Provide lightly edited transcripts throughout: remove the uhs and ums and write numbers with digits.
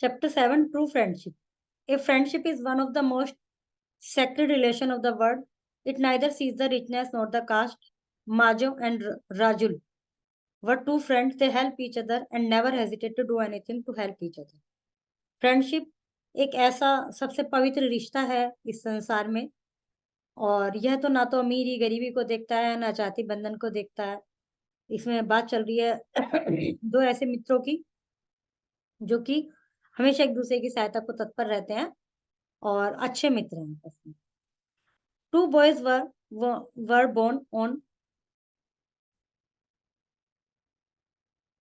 Chapter 7, True Friendship. If friendship is one of the most sacred relation of the world, it neither sees the richness nor the caste. Majo and Rajul were two friends. They help each other and never hesitate to do anything to help each other. Friendship एक ऐसा सबसे पवित्र रिश्ता है इस संसार में, और यह तो ना तो अमीरी गरीबी को देखता है, ना जाति बंधन को देखता है। इसमें बात चल रही है दो ऐसे मित्रों की जो कि हमेशा एक दूसरे की सहायता को तत्पर रहते हैं और अच्छे मित्र हैं आपस में। Two boys were born on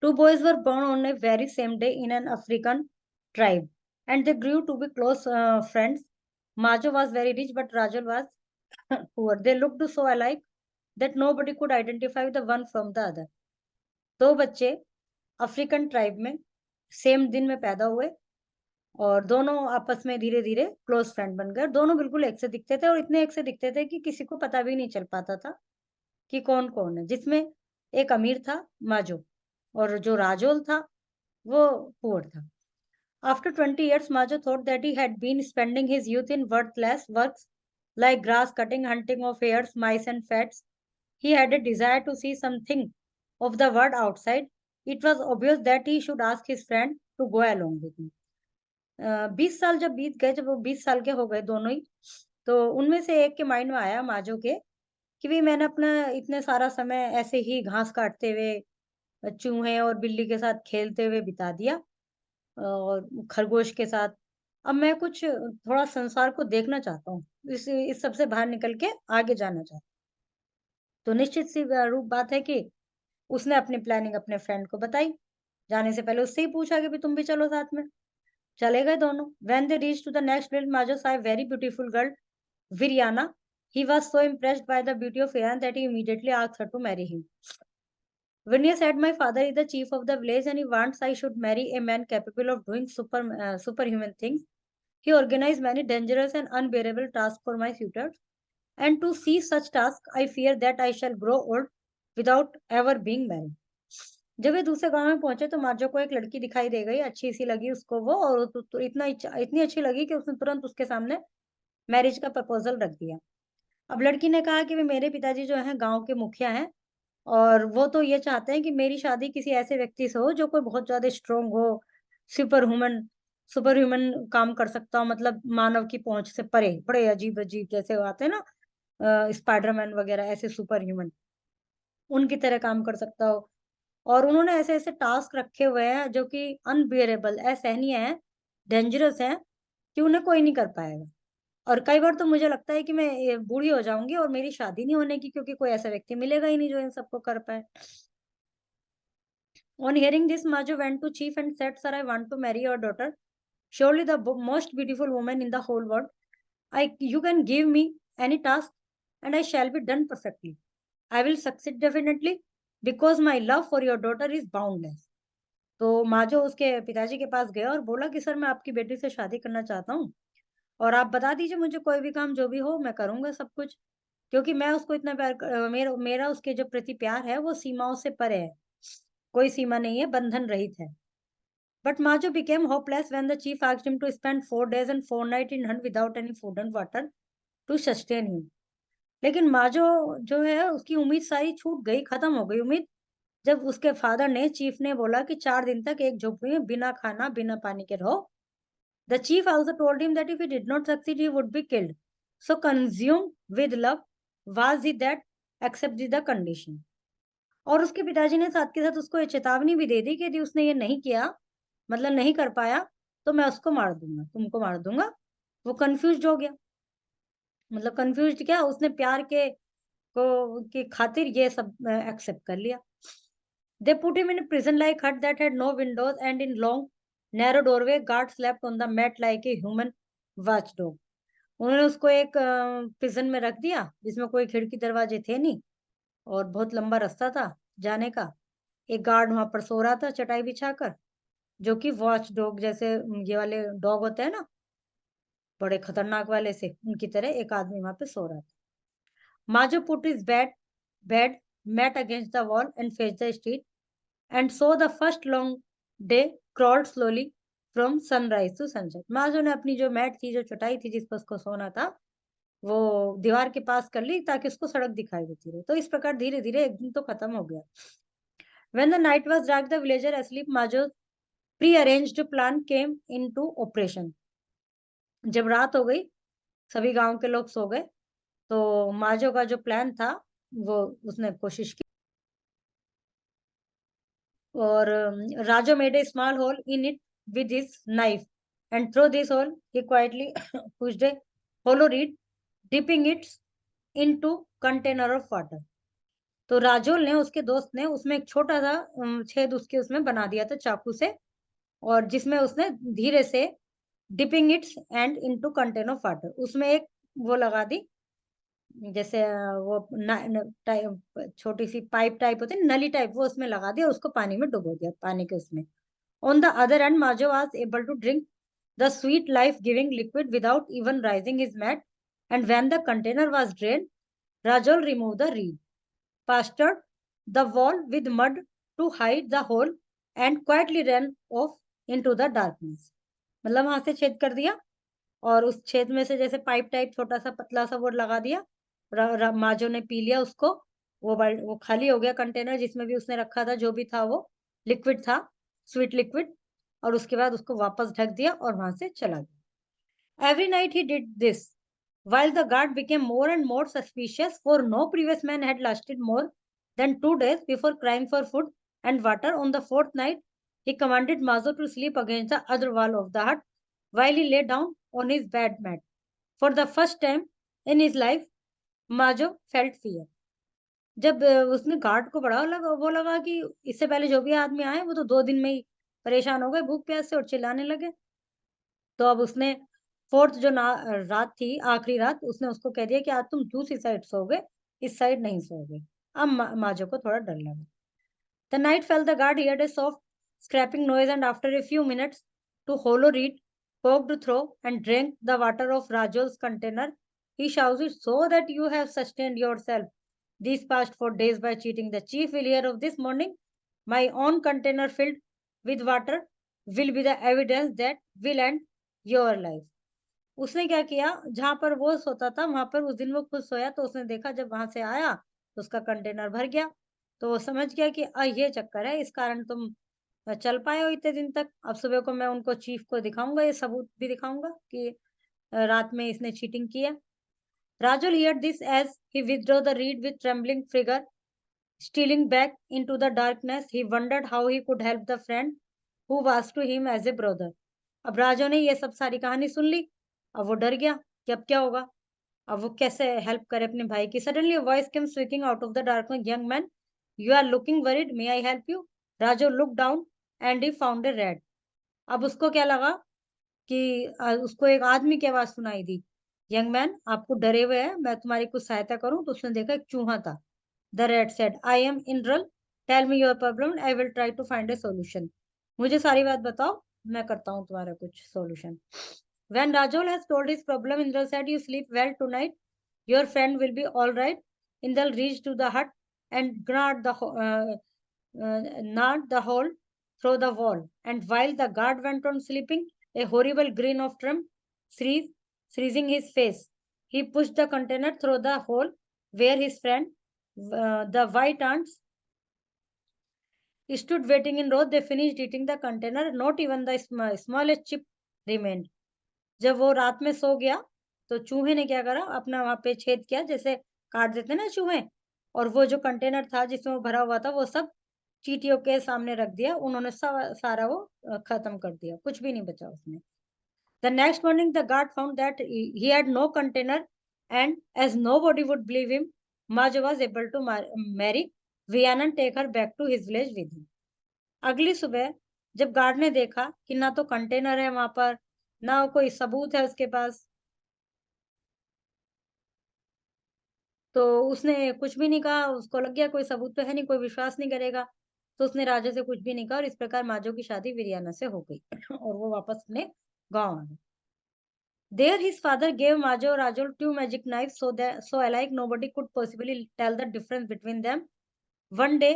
Two boys were born on a very same day in an African tribe, and they grew to be close friends. Majo was very rich, but Rajul was poor. They looked so alike that nobody could identify the one from the other. दो बच्चे African tribe में same दिन में पैदा हुए और दोनों आपस में धीरे धीरे क्लोज फ्रेंड बन गए। दोनों बिल्कुल एक से दिखते थे और इतने एक से दिखते थे कि किसी को पता भी नहीं चल पाता था कि कौन कौन है, जिसमें एक अमीर था माजो और जो राजोल था वो पुअर था। After 20 years, Majo thought that he had been spending his youth in worthless works like grass cutting, hunting of hares, mice, and fats. He had a desire to see something of the world outside. It was obvious that he should ask his friend to go along with him. 20 साल जब बीत गए, जब वो 20 साल के हो गए दोनों ही, तो उनमें से एक के माइंड में आया माजो के कि भाई मैंने अपना इतने सारा समय ऐसे ही घास काटते हुए, चूहे और बिल्ली के साथ खेलते हुए बिता दिया और खरगोश के साथ। अब मैं कुछ थोड़ा संसार को देखना चाहता हूँ, इस सब से बाहर निकल के आगे जाना चाहता हूँ। तो निश्चित सी रूप बात है कि उसने अपनी प्लानिंग अपने फ्रेंड को बताई। जाने से पहले उससे ही पूछा कि भी तुम भी चलो साथ में। चले गए दोनों। When they reached to the next village, Majo saw a very beautiful girl, Viriana. He was so impressed by the beauty of Viriana that he immediately asked her to marry him. Virya said, "My father is the chief of the village and he wants I should marry a man capable of doing superhuman things. He organized many dangerous and unbearable tasks for my suitors, and to see such tasks, I fear that I shall grow old without ever being married." जब वे दूसरे गांव में पहुंचे तो मार्जो को एक लड़की दिखाई दे गई, अच्छी सी लगी उसको वो, और तो इतनी अच्छी लगी कि उसने तुरंत उसके सामने मैरिज का प्रपोजल रख दिया। अब लड़की ने कहा कि वे मेरे पिताजी जो हैं गांव के मुखिया हैं और वो तो ये चाहते हैं कि मेरी शादी किसी ऐसे व्यक्ति से हो जो कोई बहुत ज्यादा स्ट्रोंग हो, सुपर ह्यूमन सुपर ह्यूमन काम कर सकता हो, मतलब मानव की पहुंच से परे, बड़े अजीब अजीब जैसे आते हैं ना स्पाइडरमैन वगैरह, ऐसे सुपर ह्यूमन उनकी तरह काम कर सकता हो। और उन्होंने ऐसे ऐसे टास्क रखे हुए हैं जो कि अनबियरेबल, असहनीय है, डेंजरस है, कि उन्हें कोई नहीं कर पाएगा। और कई बार तो मुझे लगता है कि मैं बूढ़ी हो जाऊंगी और मेरी शादी नहीं होने की, क्योंकि कोई ऐसा व्यक्ति मिलेगा ही नहीं जो इन सबको कर पाए। On hearing this, Majo went to chief and said, "Sir, I want to marry your daughter. Surely the most beautiful woman in the whole world. You can give me any task and I shall be done perfectly. I will succeed definitely because my love for your daughter is boundless." तो माजो उसके पिताजी के पास गया और बोला कि sir मैं आपकी बेटी से शादी करना चाहता हूँ और आप बता दीजिए मुझे कोई भी काम जो भी हो, मैं करूंगा सब कुछ, क्योंकि मैं उसको इतना मेरा उसके जो प्रति प्यार है वो सीमाओं से परे है, कोई सीमा नहीं है, बंधन रहित है। But Majo became hopeless when the chief asked him to spend 4 days and 4 nights in hunt without any food and water to sustain him. लेकिन माजो जो है उसकी उम्मीद सारी छूट गई, खत्म हो गई उम्मीद, जब उसके फादर ने, चीफ ने बोला कि 4 दिन तक एक झोपड़ी में बिना खाना बिना पानी के रहो। The chief also told him that if he did not succeed, he would be killed. So consumed with love was he that accepted the condition. और उसके पिताजी ने साथ के साथ उसको ये चेतावनी भी दे दी कि यदि उसने ये नहीं किया, मतलब नहीं कर पाया, तो मैं उसको मार दूंगा, तुमको मार दूंगा। वो कंफ्यूज हो गया, मतलब कंफ्यूज क्या, उसने प्यार की खातिर ये सब एक्सेप्ट कर लिया। They put him in a prison-like hut that had no windows, and in long, narrow doorway, guards slept on the mat like a human watchdog. उन्होंने उसको एक प्रिजन में रख दिया जिसमें कोई खिड़की दरवाजे थे नहीं और बहुत लंबा रास्ता था जाने का। एक गार्ड वहां पर सो रहा था चटाई बिछाकर, जो कि वॉच डॉग जैसे ये वाले डॉग होते हैं ना, बड़े खतरनाक वाले से, उनकी तरह एक आदमी वहां पे सो रहा था। Majo put his bed mat against the wall and face the street and so the first long day crawled slowly from sunrise to sunset. Majo ने अपनी जो मैट थी, जो चटाई थी जिस पर उसको सोना था, वो दीवार के पास कर ली ताकि उसको सड़क दिखाई देती रहे। तो इस प्रकार धीरे धीरे एक दिन तो खत्म हो गया। When the night was dark, the villager asleep, Majo's pre-arranged plan came into operation. जब रात हो गई, सभी गांव के लोग सो गए, तो माजो का जो प्लान था वो उसने कोशिश की। और राजो made a small hole in it with his knife, and through this hole he quietly pushed a hollow reed, dipping it into container of water. तो राजोल ने, उसके दोस्त ने, उसमें एक छोटा सा छेद उसके उसमें बना दिया था चाकू से, और जिसमें उसने धीरे से dipping it's and into container of water, उसमें एक वो लगा दी, जैसे वो छोटी सी पाइप टाइप होती है, नली टाइप, वो उसमें लगा दिया और उसको पानी में डुबो दिया, पानी के उसमें। On the other end Majo was able to drink the sweet life giving liquid without even rising his mat, and when the container was drain, Rajol remove the reed, plastered the wall with mud to hide the hole, and quietly ran off into the darkness. मतलब वहां से छेद कर दिया और उस छेद में से जैसे पाइप टाइप छोटा सा पतला सा वो लगा दिया। माजो ने पी लिया उसको, वो खाली हो गया कंटेनर जिसमें भी उसने रखा था, जो भी था वो लिक्विड था, स्वीट लिक्विड, और उसके बाद उसको वापस ढक दिया और वहां से चला गया। Every night he did this, while the guard became more and more suspicious, for no previous man had lasted more than 2 days before crying for food and water. On the fourth night, he commanded Mazo to sleep against the other wall of the hut while he lay down on his bed mat. For the first time in his life, Majo felt fear. जब उसने guard को बड़ा वो लगा कि इससे पहले जो भी आदमी आए वो तो 2 दिन में ही परेशान हो गए भूख प्यास से और चिल्लाने लगे, तो अब उसने फोर्थ जो रात थी, आखिरी रात, उसने उसको कह दिया कि आज तुम दूसरी साइड सोओगे, इस साइड नहीं सोओगे। अब माजो को थोड़ा डर लगा। The night fell, the guard heard a soft scraping noise, and after a few minutes two hollow reed poked through and drank the water of Rajol's container. He shouted, "So that you have sustained yourself these past 4 days by cheating the chief will hear of this morning. My own container filled with water will be the evidence that will end your life." उसने क्या किया, जहां पर वो सोता था वहां पर उस दिन वो खुद सोया, तो उसने देखा जब वहां से आया तो उसका कंटेनर भर गया। तो वो समझ गया कि ये चक्कर है, इस कारण तुम चल पाए हो इतने दिन तक। अब सुबह को मैं उनको चीफ को दिखाऊंगा, ये सबूत भी दिखाऊंगा कि रात में इसने चीटिंग की है। Rajul heard this as he withdraw the reed with trembling figure, stealing back into the darkness. He wondered how he could help the friend who was to him as a brother. अब राजो ने ये सब सारी कहानी सुन ली, अब वो डर गया कि अब क्या होगा, अब वो कैसे हेल्प करे अपने भाई की। Suddenly a voice came speaking out of the darkness, young man, you are looking worried, may I help you? Rajo look down and he found a red. अब उसको क्या लगा कि उसको एक आदमी की आवाज सुनाई दी, यंग मैन, आपको डरे हुए है, मैं तुम्हारी कुछ सहायता करूं? तो उसने देखा एक चूहा था। The rat said, "I am Indral. Tell me your problem. I will try to find a solution." मुझे सारी बात बताओ, मैं करता हूँ तुम्हारा कुछ solution. When Rajol has told his problem, Indral said, "You sleep well tonight. Your friend will be all right." Indral reached to the hut and gnawed the hole through the wall. And while the guard went on sleeping, a horrible grin of triumph freezing his face, he pushed the container through the hole where his friend, the white ants, stood waiting in rows. They finished eating the container. Not even the smallest chip remained. जब वो रात में सो गया तो चूहे ने क्या करा, अपना वहां पे छेद किया, जैसे काट देते ना चूहे, और वो जो कंटेनर था जिसमें वो भरा हुआ था वो सब चींटियों के सामने रख दिया। उन्होंने सारा वो खत्म कर दिया, कुछ भी नहीं बचा उसमें। The next morning, the guard found that he had no container, and as nobody would believe him, Majo was able to marry Viana and take her back to his village with him. अगली सुबह जब guard ने देखा कि ना तो container है वहां पर, ना कोई सबूत है उसके पास, तो उसने कुछ भी नहीं कहा। उसको लग गया कोई सबूत तो है नहीं, कोई विश्वास नहीं करेगा, तो उसने राजा से कुछ भी नहीं कहा, और इस प्रकार माजो की शादी विरियाना से हो गई और वो वापस अपने गाँव आ गए। There, his father gave Majo Rajol 2 magic knives, so alike nobody could possibly tell the difference between them. One day,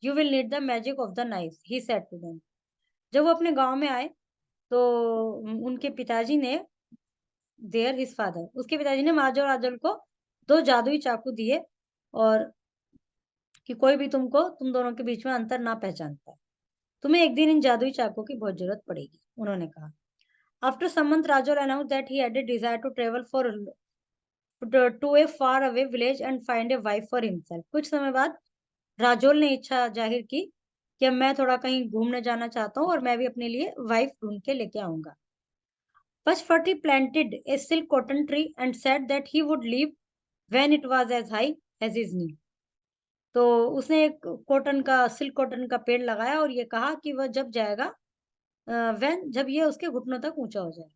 you will need the magic of the knives, he said to them. जब वो अपने गांव में आए तो उनके पिताजी ने हिज फादर, उसके पिताजी ने माजो और राजल को 2 जादुई चाकू दिए, और कि कोई भी तुम दोनों के बीच में अंतर ना पहचानता है। तुम्हें एक दिन इन जादुई चाकू की बहुत जरूरत पड़ेगी, उन्होंने कहा। After some month Rajol announced that he had a desire to travel for to a far away village and find a wife for himself. कुछ समय बाद राजोल ने इच्छा जाहिर की कि अब मैं थोड़ा कहीं घूमने जाना चाहता हूँ और मैं भी अपने लिए वाइफ ढूंढ के लेके आऊंगा। Pashpati planted a silk cotton tree and said that he would leave when it was as high as his knee. तो उसने एक सिल्क कॉटन का पेड़ लगाया और ये कहा कि वह जब जाएगा, जब ये उसके घुटनों तक ऊंचा हो जाए।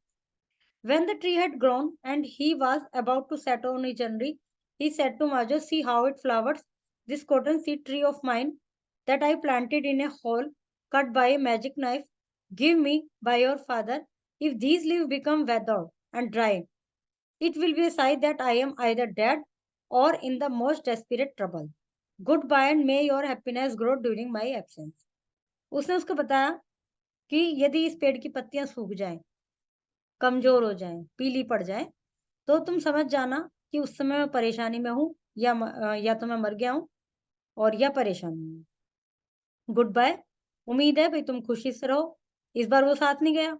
When the tree had grown and he was about to set on his journey, he said to Majo, "See how it flowers, this cotton seed tree of mine that I planted in a hole cut by a magic knife, give me by your father. If these leaves become withered and dry, it will be a sign that I am either dead or in the most desperate trouble. Goodbye and may your happiness grow during my absence." उसने उसको बताया कि यदि इस पेड़ की पत्तियां सूख जाएं, कमजोर हो जाएं, पीली पड़ जाएं, तो तुम समझ जाना कि उस समय मैं परेशानी में हूँ, या तो मैं मर गया हूँ और या परेशानी में। गुड बाय, उम्मीद है भाई तुम खुशी से रहो। इस बार वो साथ नहीं गया।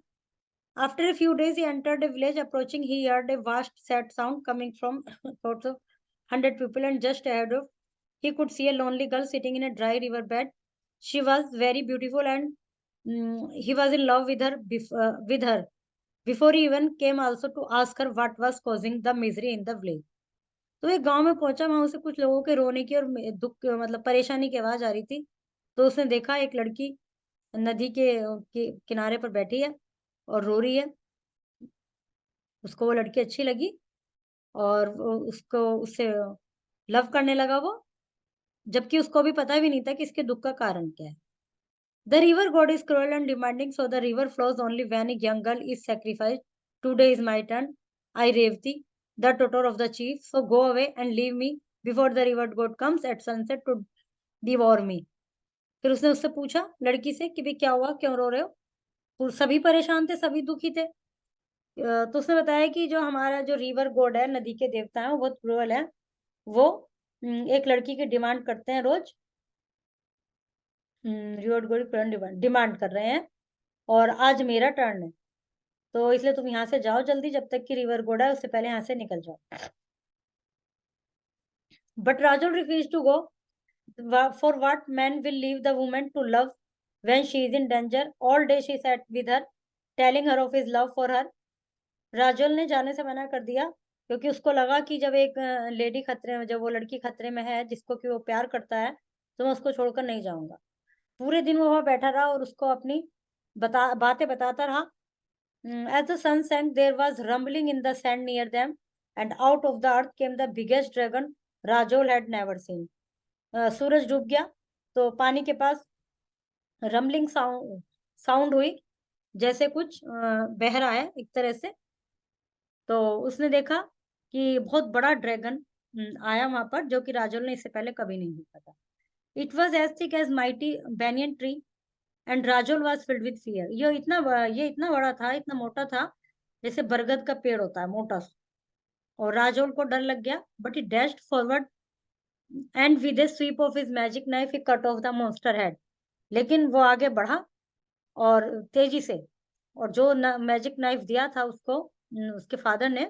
After a few days, he entered a village. Approaching, he heard a vast, sad sound coming from thoughts of 100 people, and just ahead of, he could see a lonely girl sitting in a dry river bed. She was very beautiful, and he was in love with her before he even came also to ask her what was causing the misery in the village. तो एक गांव में पहुंचा, वहां उसे कुछ लोगों के रोने की और दुख मतलब परेशानी की आवाज आ रही थी। तो उसने देखा एक लड़की नदी के किनारे पर बैठी है और रो रही है। उसको वो लड़की अच्छी लगी और उसको उससे लव करने लगा वो, जबकि उसको भी पता भी नहीं था कि इसके दुख का कारण क्या है। The river god is cruel and demanding, so the river flows only when a young girl is sacrificed. Today is my turn, I Revati the daughter of the chief, so go away and leave me before the river god comes at sunset to devour me. फिर उसने उससे पूछा लड़की से कि भाई क्या हुआ, क्यों रो रहे हो? सभी परेशान थे, सभी दुखी थे। तो उसने बताया कि जो हमारा जो रिवर गॉड है, नदी के देवता है, वो बहुत क्रूअल है। वो एक लड़की की डिमांड करते हैं रोज। रिवर गॉड डिमांड कर रहे हैं और आज मेरा टर्न है, तो इसलिए तुम यहाँ से जाओ जल्दी, जब तक कि रिवर गॉड है उससे पहले यहाँ से निकल जाओ। But Rajul refuse to go, for what man will leave the woman to love when she is in danger? All day she sat with her, telling her of his love for her. Rajul ने जाने से मना कर दिया क्योंकि उसको लगा कि जब एक लेडी खतरे में, जब वो लड़की खतरे में है जिसको कि वो प्यार करता है, तो मैं उसको छोड़कर नहीं जाऊंगा। पूरे दिन वो वहां बैठा रहा और उसको अपनी बातें बताता रहा। As the sun sank, there was rumbling in the sand near them, and out of the earth came the biggest dragon Rajol had never seen. सूरज डूब गया तो पानी के पास रंबलिंग साउंड हुई, जैसे कुछ बह रहा है एक तरह से। तो उसने देखा कि बहुत बड़ा ड्रैगन आया वहां पर, जो कि राजोल ने इससे पहले कभी नहीं देखा था। It was as thick as mighty banyan tree and Rajol was filled with fear. ये इतना बड़ा था, इतना मोटा था, जैसे बरगद का पेड़ होता है, मोटा सा। और राजोल को डर लग गया, but he dashed forward and with a sweep of his magic knife he cut off the monster head. लेकिन वो आगे बढ़ा और तेजी से, और जो मैजिक नाइफ दिया था उसको उसके फादर ने,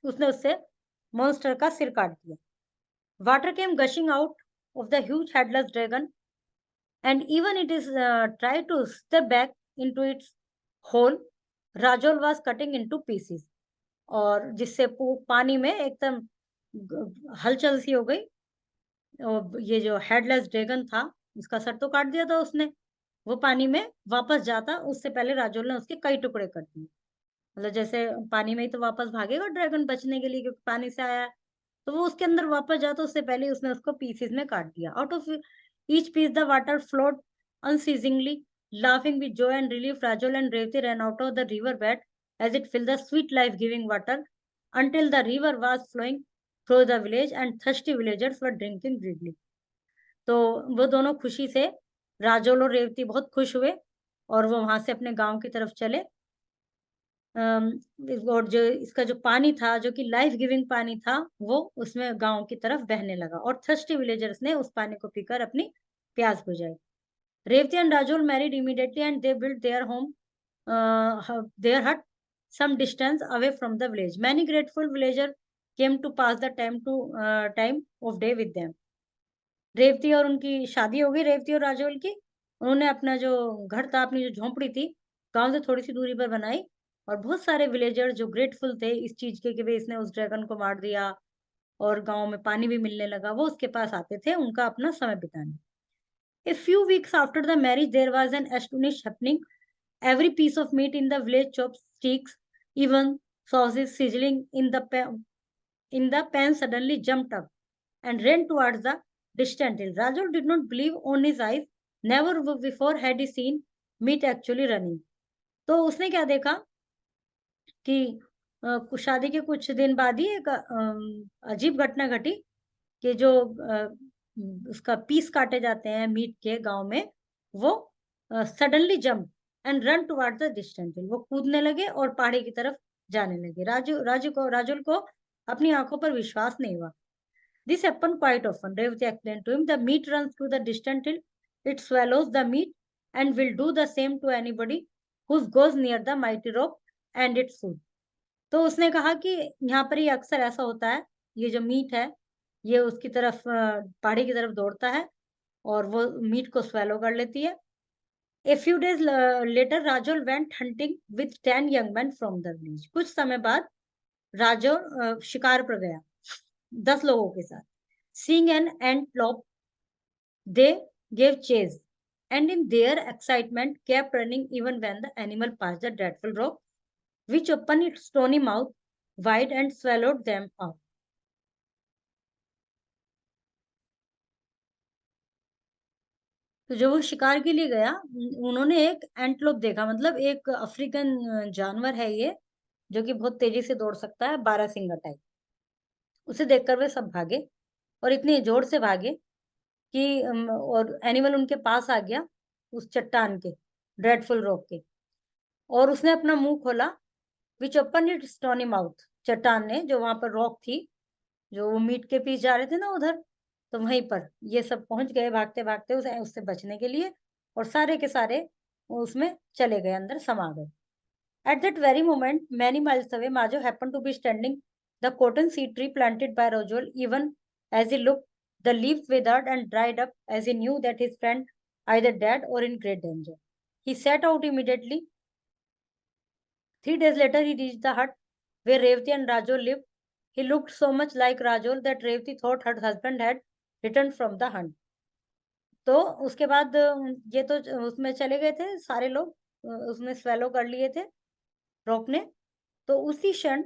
उसने उससे मॉन्स्टर का सिर काट दिया। Water came gushing out of the huge headless dragon and even it is tried to step back into its hole. Rajol was cutting into pieces, और जिससे पानी में एकदम हलचल सी हो गई। और ये जो हेडलेस ड्रैगन था, उसका सर तो काट दिया था उसने, वो पानी में वापस जाता उससे पहले राजोल ने उसके कई टुकड़े कर दिए। मतलब जैसे पानी में ही तो वापस भागेगा ड्रैगन बचने के लिए, क्योंकि पानी से आया है, तो वो उसके अंदर वापस जाता उससे पहले उसने उसको पीसेस में काट दिया। Out of each piece the water flowed unceasingly, laughing with joy and relief. Rajol and Revati ran out of the river bed as it filled the sweet life-giving water until the river was flowing through the village and thirsty villagers were drinking greedily. तो वो दोनों खुशी से, राजोल और रेवती बहुत खुश हुए और वो वहां से अपने गांव की तरफ चले। और जो इसका जो पानी था, जो कि लाइफ गिविंग पानी था, वो उसमें गांव की तरफ बहने लगा और थर्स्टी विलेजर्स ने उस पानी को पीकर अपनी प्यास बुझाई। Revati and Rajol married immediately and they built their home, their hut some distance away from the village. Many grateful villagers came to pass the time of day with them. Revati और उनकी शादी हो गई, रेवती और राजोल की। उन्होंने अपना जो घर था, अपनी जो झोंपड़ी थी, गांव से थोड़ी सी दूरी पर बनाई। और बहुत सारे विलेजर जो ग्रेटफुल थे इस चीज के कि भाई इसने उस ड्रैगन को मार दिया और गांव में पानी भी मिलने लगा, वो उसके पास आते थे उनका अपना समय बिताने। A few weeks after the marriage, there was an astonished happening. Every piece of meat in the village chopsticks, even sausages sizzling in the pan suddenly jumped up and ran towards the distant hill. Rajul did not believe on his eyes. Never before had he seen meat actually running. तो उसने क्या देखा कि शादी के कुछ दिन बाद ही एक अजीब घटना घटी कि जो उसका पीस काटे जाते हैं मीट के गांव में, वो suddenly jump and run toward the distant hill, वो कूदने लगे और पहाड़ी की तरफ जाने लगे। राजुल को अपनी आंखों पर विश्वास नहीं हुआ। This happen quite often, Revati explain to him, the meat runs to the distant hill, it swallows the meat and will do the same to anybody who goes near the mighty rock and its food. तो उसने कहा कि यहाँ पर ये अक्सर ऐसा होता है, ये जो मीट है ये उसकी तरफ पहाड़ी की तरफ दौड़ता है और वो मीट को स्वेलो कर लेती है। A few days later, Rajol went hunting with 10 young men from the village. कुछ समय बाद राजौर शिकार पर गया 10 लोगों के साथ। Seeing an antelope, they gave chase and in their excitement kept running even when the animal passed the dreadful rock, which opened its stony mouth wide and swallowed them up. तो जो वो शिकार के लिए गया, उन्होंने एक एंटलोप देखा, मतलब एक अफ्रीकन जानवर है ये, जो कि बहुत तेजी से दौड़ सकता है, 12 सिंगा टाइप। उसे देखकर वे सब भागे और इतने जोर से भागे कि और एनिमल उनके पास आ गया उस चट्टान के, ड्रेडफुल रॉक के, और उसने अपना मुंह खोला। Which open it stony mouth, चट्टान ने, जो वहां पर रॉक थी, जो वो मीट के पीस जा रहे थे ना उधर, तो वहीं पर ये सब पहुंच गए भागते भागते उससे बचने के लिए, और सारे के सारे उसमें चले गए, अंदर समा गए। At that very moment, many miles away, Majo happened to be standing the cotton seed tree planted by Rojol. Even as he looked, the leaves withered and dried up as he knew that his friend either dead or in great danger. He set out immediately. 3 days later, he reached the hut where Revati and Rajol lived. He looked so much like Rajol that Revati thought her husband had returned from the hunt. तो उसके बाद ये तो उसमें चले गए थे सारे लोग, उसमें स्वेलो कर लिए थे रॉक ने। तो उसी क्षण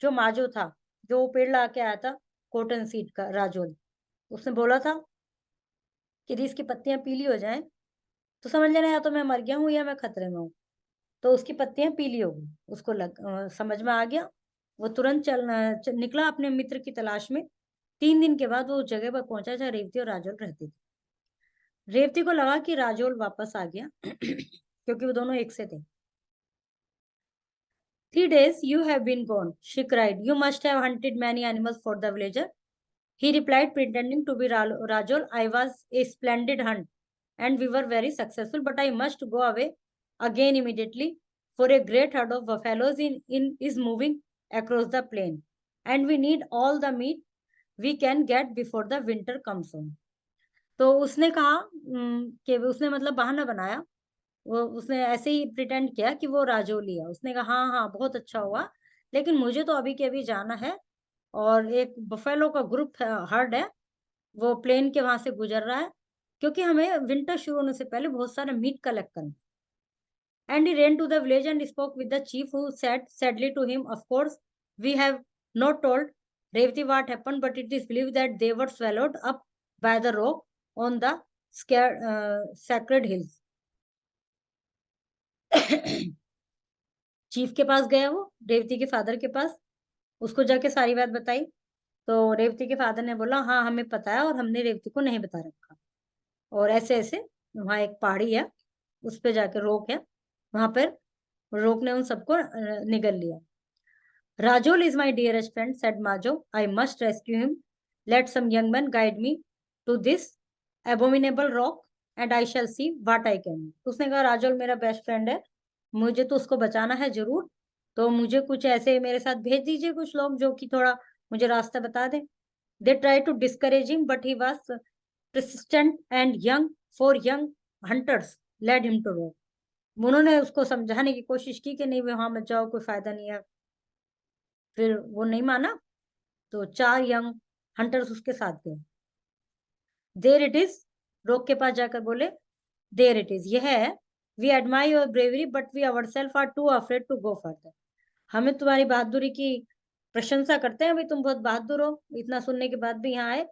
जो माजो था, जो वो पेड़ ला के आया था कॉटन सीड का, राजोल, उसने बोला था कि यदि इसकी पत्तियां पीली हो जाएं तो समझ लेना या तो मैं मर गया हूं या मैं खतरे में हूँ। तो उसकी पत्तियां पीली हो गई, उसको समझ में आ गया। वो तुरंत निकला अपने मित्र की तलाश में। 3 दिन के बाद वो उस जगह पर पहुंचा जहाँ रेवती और राजोल रहते थे। रेवती को लगा कि राजोल वापस आ गया क्योंकि वो दोनों एक से थे। 3 days you have been gone, she cried. You must have hunted many animals for the villager. He replied, pretending to be Rajol. I was a splendid hunt, and we were very successful, but I must go away again immediately, for a great herd of buffaloes is moving across the plain, and we need all the meat we can get before the winter comes on. तो उसने कहा कि उसने मतलब बहाना बनाया, वो उसने ऐसे ही प्रिटेंड किया कि वो राजौली है। उसने कहा हाँ हाँ बहुत अच्छा हुआ, लेकिन मुझे तो अभी के अभी जाना है, और एक बफेलो का ग्रुप हर्ड है, वो प्लेन के वहां से गुजर रहा है, क्योंकि हमें विंटर शुरू होने से पहले बहुत सारा मीट कलेक्ट करना। And he ran to the village and spoke with the chief, who said sadly to him, of course we have not told Revati what happened, but it is believed that they were swallowed up by the rock on the sacred hills. Chief के पास गया, वो रेवती के father के पास, उसको जाके सारी बात बताई। तो रेवती के फादर ने बोला हाँ हमें पता है, और हमने रेवती को नहीं बता रखा, और ऐसे ऐसे वहां एक पहाड़ी है उस पे जाके रोक है, वहां पर रोक ने उन सबको निगल लिया। Rajol is my dearest friend, said Majo. I must rescue him. Let some young man guide me to this abominable rock and I shall see what I can do. उसने कहा राजोल मेरा बेस्ट फ्रेंड है, मुझे तो उसको बचाना है जरूर, तो मुझे कुछ ऐसे मेरे साथ भेज दीजिए कुछ लोग जो कि थोड़ा मुझे रास्ता बता दें। They tried to discourage him, but he was persistent and four young hunters led him to rock. उन्होंने उसको समझाने की कोशिश की कि नहीं वहां मत जाओ, कोई फायदा नहीं है, फिर वो नहीं माना, तो 4 यंग हंटर्स उसके साथ गए। देयर इट इज, रोक के पास जाकर बोले देयर इट इज, यह है, we admire your bravery but we ourself are too afraid to go further. हमें तुम्हारी बहादुरी की प्रशंसा करते हैं, भाई तुम बहुत बहादुर हो, इतना सुनने के बाद भी यहाँ आए,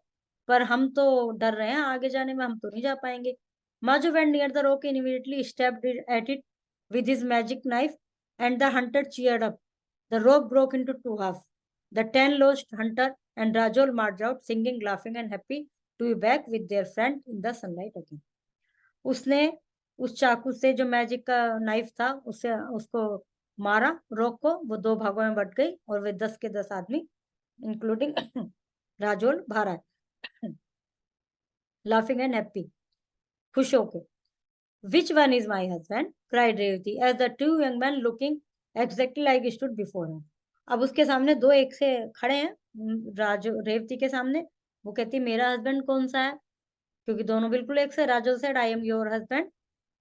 पर हम तो डर रहे हैं आगे जाने में, हम तो नहीं जा पाएंगे। माजो went near the rock and immediately stepped at it with his magic knife and the Hunter cheered up. The rock broke into two half. The 10 lost hunter and Rajol marched out, singing, laughing, and happy to be back with their friend in the sunlight again. उसने उस चाकू से जो magic का knife था उससे उसको मारा रॉक को, वो 2 भागों में बट गई और वे 10 के 10 आदमी इंक्लूडिंग राजोल बाहर आए, लाफिंग एंड हैप्पी, खुश होके। Which one is my husband cried Revati as the 2 young men looking exactly like stood before her. अब उसके सामने 2 एक से खड़े हैं, रेवती के सामने। वो कहती मेरा हस्बैंड कौन सा है, क्योंकि दोनों बिल्कुल एक से। Rajo said I am your husband,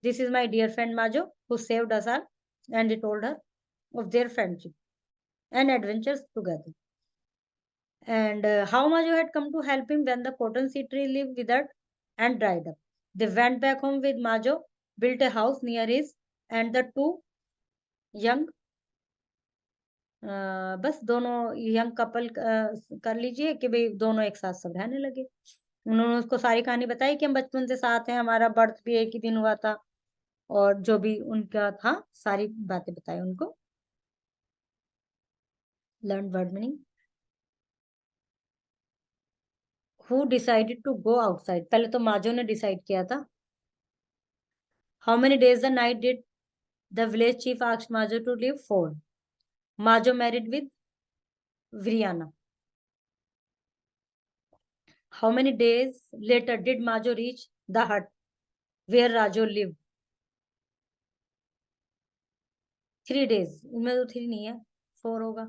this is my dear friend Majo who saved us all, and he told her of their friendship and adventures together and how Majo had come to help him when the cotton seed tree lived withered and dried up. They went back home with Majo, built a house near his, and the 2 young बस दोनों young couple कर लीजिए कि भाई दोनों एक साथ सब रहने लगे। उन्होंने उसको सारी कहानी बताई कि हम बचपन से साथ हैं, हमारा बर्थ भी एक ही दिन हुआ था, और जो भी उनका था सारी बातें बताई उनको। Learn word meaning. Who decided to go outside, पहले तो माजो ने डिसाइड किया था। How many days the night did the village chief asked Majo to live? 4. Majo married with Vriana. How many days later did Majo reach the hut where Rajo lived? 3 days. इनमें तो 3 नहीं है, 4 होगा,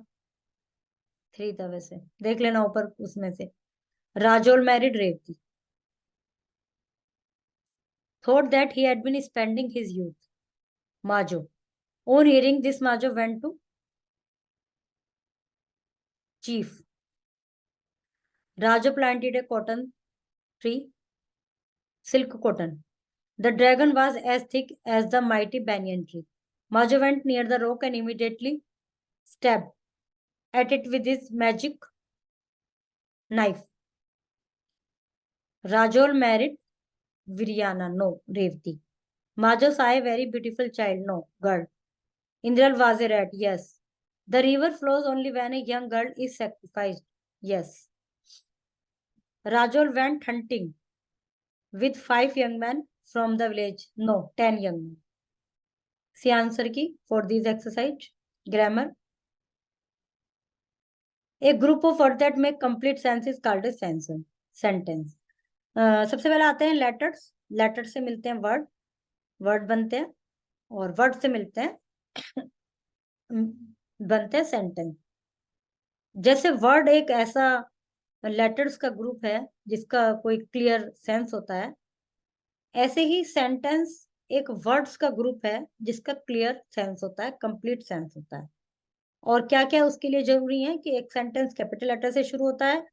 3 था वैसे, देख लेना ऊपर उसमें से। Rajol married Revati. Thought that he had been spending his youth. Majo. On hearing this, Majo went to chief. Rajo planted a cotton tree, silk cotton. The dragon was as thick as the mighty banyan tree. Majo went near the rock and immediately stabbed at it with his magic knife. Rajol married Viriana, no, Revati. Majo saw a very beautiful child, no, girl. Indral was a rat, yes. The river flows only when a young girl is sacrificed, yes. Rajol went hunting with 5 young men from the village, no, 10 young men. See answer key for this exercise. Grammar. A group of words that make complete sense is called a sentence. सबसे पहले आते हैं letters, letter से मिलते हैं word, word बनते हैं, और वर्ड से मिलते हैं बनते हैं सेंटेंस। जैसे वर्ड एक ऐसा लेटर्स का ग्रुप है जिसका कोई क्लियर सेंस होता है, ऐसे ही सेंटेंस एक वर्ड्स का ग्रुप है जिसका क्लियर सेंस होता है, कंप्लीट सेंस होता है। और क्या क्या उसके लिए जरूरी है कि एक सेंटेंस कैपिटल लेटर से शुरू होता है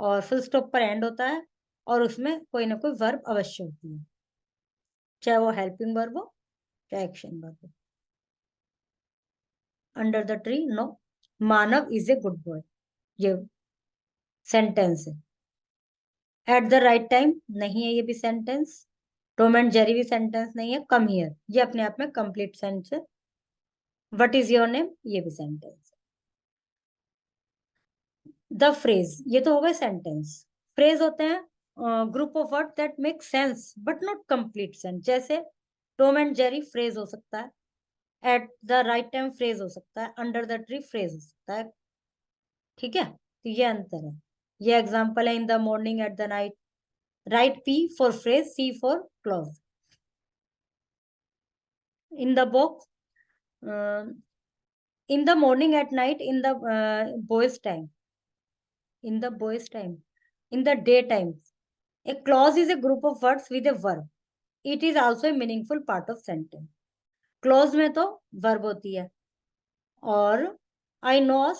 और फुल स्टॉप पर एंड होता है, और उसमें कोई ना कोई वर्ब अवश्य होती है, चाहे वो हेल्पिंग वर्ब हो चाहे एक्शन वर्ब हो। Under the tree, no. Manav is a good boy, ये सेंटेंस है। एट द राइट टाइम नहीं है, ये भी सेंटेंस। टॉम एंड जेरी भी सेंटेंस नहीं है। कम हियर, ये अपने आप में कंप्लीट सेंस है। व्हाट इज योर नेम, ये भी सेंटेंस। द फ्रेज, ये तो हो गए सेंटेंस। फ्रेज होते हैं group of word that make sense but not complete sense. जैसे टॉम एंड जेरी फ्रेज हो सकता है, at the right time phrase हो सकता है, अंडर द ट्री फ्रेज हो सकता है। ठीक है, तो ये अंतर है। ये एग्जाम्पल है in the morning at the night. Write P for phrase, C for clause. In the box, in the morning, at night, in the boys time, in the boys time, in the daytime. A clause is a group of words with a verb. It is also a meaningful part of sentence. Clause में तो verb होती है। और I know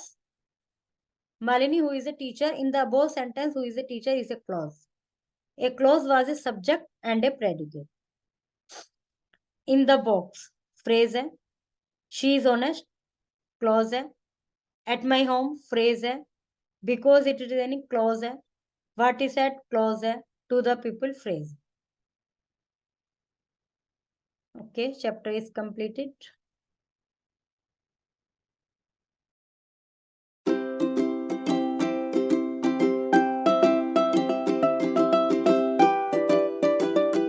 Malini, who is a teacher, in the above sentence, who is a teacher is a clause. A clause was a subject and a predicate. In the box, phrase है, she is honest, clause है, at my home, phrase है, because it is any clause है, what is at, clause है, to the people, phrase. Okay, chapter is completed.